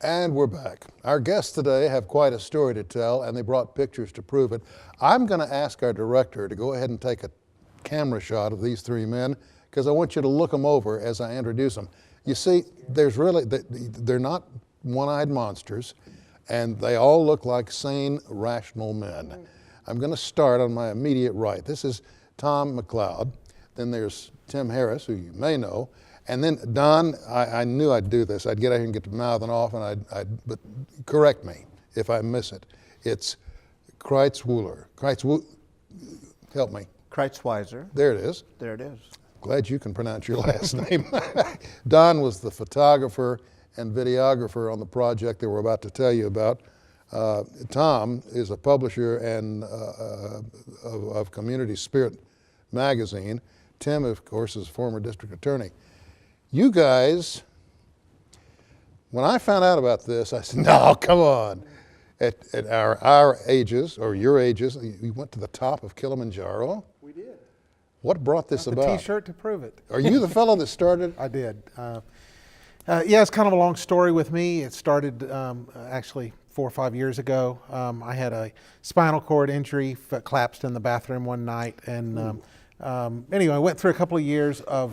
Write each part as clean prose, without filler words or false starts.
And we're back. Our guests today have quite a story to tell, and they brought pictures to prove it. I'm going to ask our director to go ahead and take a camera shot of these three men, because I want you to look them over as I introduce them. You see, they're not one-eyed monsters, and they all look like sane, rational men. I'm going to start on my immediate right. This is Tom McCloud. Then there's Tim Harris, who you may know. And then Don, I knew I'd do this. I'd get out here and get to mouthing off, and but correct me if I miss it. It's Kreutzweiser. Help me. Kreutzweiser. There it is. There it is. Glad you can pronounce your last name. Don was the photographer and videographer on the project that we're about to tell you about. Tom is a publisher and of Community Spirit magazine. Tim, of course, is a former district attorney. You guys, when I found out about this, I said, no, come on. At our ages, or your ages, you went to the top of Kilimanjaro? We did. What brought this about? A T-shirt to prove it. Are you the fellow that started? I did. Yeah, it's kind of a long story with me. It started actually 4 or 5 years ago. I had a spinal cord injury, collapsed in the bathroom one night, and anyway, I went through a couple of years of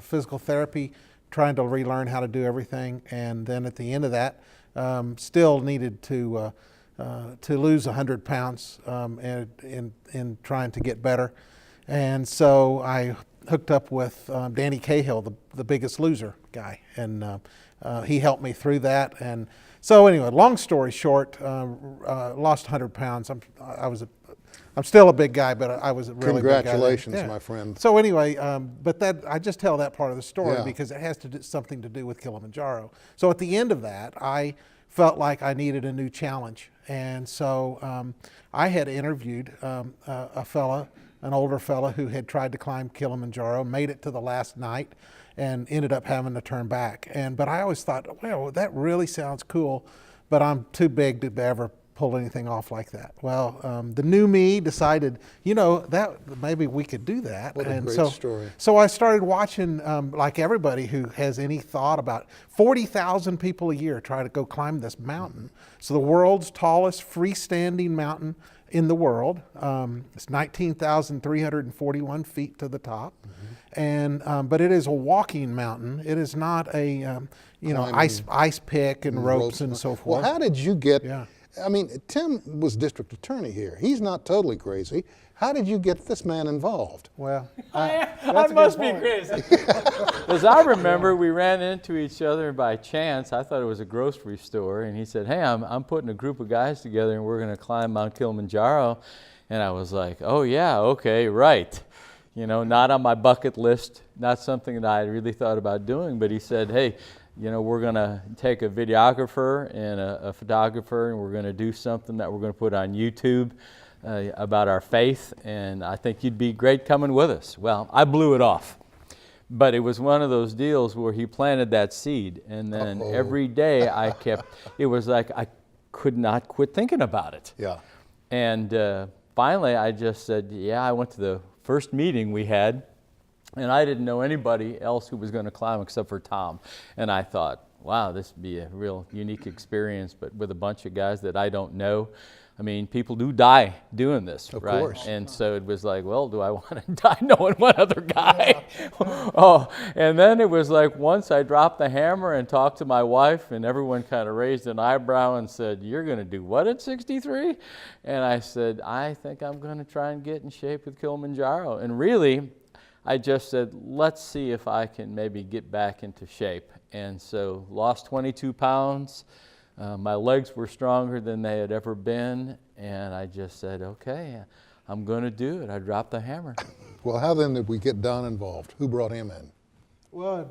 physical therapy, trying to relearn how to do everything, and then at the end of that, still needed to lose 100 pounds in trying to get better, and so I hooked up with Danny Cahill, the Biggest Loser guy, and he helped me through that. And so anyway, long story short, lost 100 pounds. I'm still a big guy, but I was a really big guy. Congratulations, my friend. So anyway, but I just tell that part of the story because it has something to do with Kilimanjaro. So at the end of that, I felt like I needed a new challenge. And so I had interviewed an older fella who had tried to climb Kilimanjaro, made it to the last night, and ended up having to turn back. But I always thought, well, that really sounds cool, but I'm too big to ever pull anything off like that. Well, the new me decided, that maybe we could do that. What a great story. So I started watching, like everybody who has any thought about 40,000 people a year try to go climb this mountain. So the world's tallest freestanding mountain in the world. It's 19,341 feet to the top. And but it is a walking mountain. It is not a ice pick and ropes and so forth. Well, how did you get? I mean, Tim was district attorney here. He's not totally crazy. How did you get this man involved? Well, I must be crazy. As I remember, we ran into each other by chance. I thought it was a grocery store, and he said, hey, I'm putting a group of guys together, and we're going to climb Mount Kilimanjaro. And I was like, oh, yeah, okay, right. Not on my bucket list, not something that I really thought about doing, but he said, hey, we're going to take a videographer and a photographer, and we're going to do something that we're going to put on YouTube about our faith, and I think you'd be great coming with us. Well, I blew it off. But it was one of those deals where he planted that seed, and then every day it was like I could not quit thinking about it. Yeah. And finally I just said, yeah, I went to the first meeting we had, and I didn't know anybody else who was going to climb except for Tom. And I thought, wow, this would be a real unique experience, but with a bunch of guys that I don't know. I mean, people do die doing this, right? Of course. And so it was like, well, do I want to die knowing one other guy? And then it was like once I dropped the hammer and talked to my wife, and everyone kind of raised an eyebrow and said, you're going to do what at 63? And I said, I think I'm going to try and get in shape with Kilimanjaro. And really, I just said, let's see if I can maybe get back into shape. And so lost 22 pounds. My legs were stronger than they had ever been, and I just said, okay, I'm going to do it. I dropped the hammer. Well, how then did we get Don involved? Who brought him in? Well,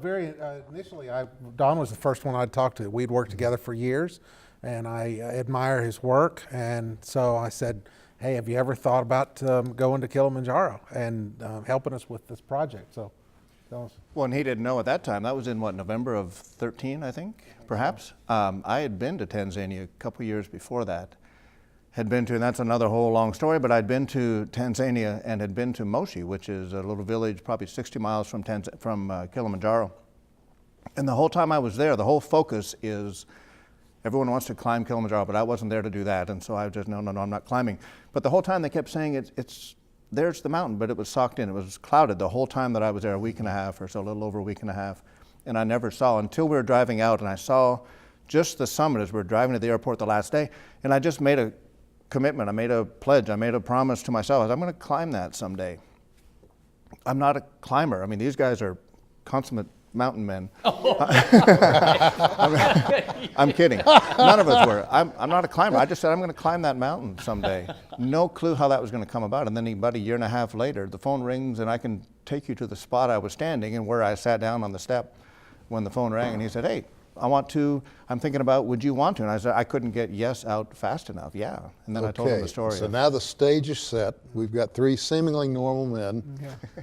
initially, Don was the first one I'd talked to. We'd worked together for years, and I admire his work, and so I said, hey, have you ever thought about going to Kilimanjaro and helping us with this project? So, well, and he didn't know at that time. That was in what, November of 13, I think, perhaps. I had been to Tanzania a couple years before that. And that's another whole long story, but I'd been to Tanzania and had been to Moshi, which is a little village probably 60 miles from Kilimanjaro. And the whole time I was there, the whole focus is Everyone wants to climb Kilimanjaro, but I wasn't there to do that. And so I just, no, I'm not climbing. But the whole time they kept saying there's the mountain, but it was socked in. It was clouded the whole time that I was there, a week and a half or so, a little over a week and a half. And I never saw until we were driving out, and I saw just the summit as we were driving to the airport the last day. And I just made a commitment. I made a pledge. I made a promise to myself. I was, I'm going to climb that someday. I'm not a climber. I mean, these guys are consummate mountain men. I'm kidding. None of us were. I'm not a climber. I just said I'm going to climb that mountain someday. No clue how that was going to come about. And then about a year and a half later, the phone rings, and I can take you to the spot I was standing and where I sat down on the step when the phone rang. And he said, hey, I'm thinking about, would you want to? And I said, I couldn't get yes out fast enough. Yeah. And then I told him the story. So now the stage is set. We've got three seemingly normal men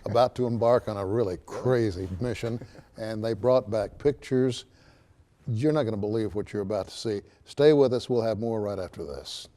about to embark on a really crazy mission. And they brought back pictures. You're not going to believe what you're about to see. Stay with us. We'll have more right after this.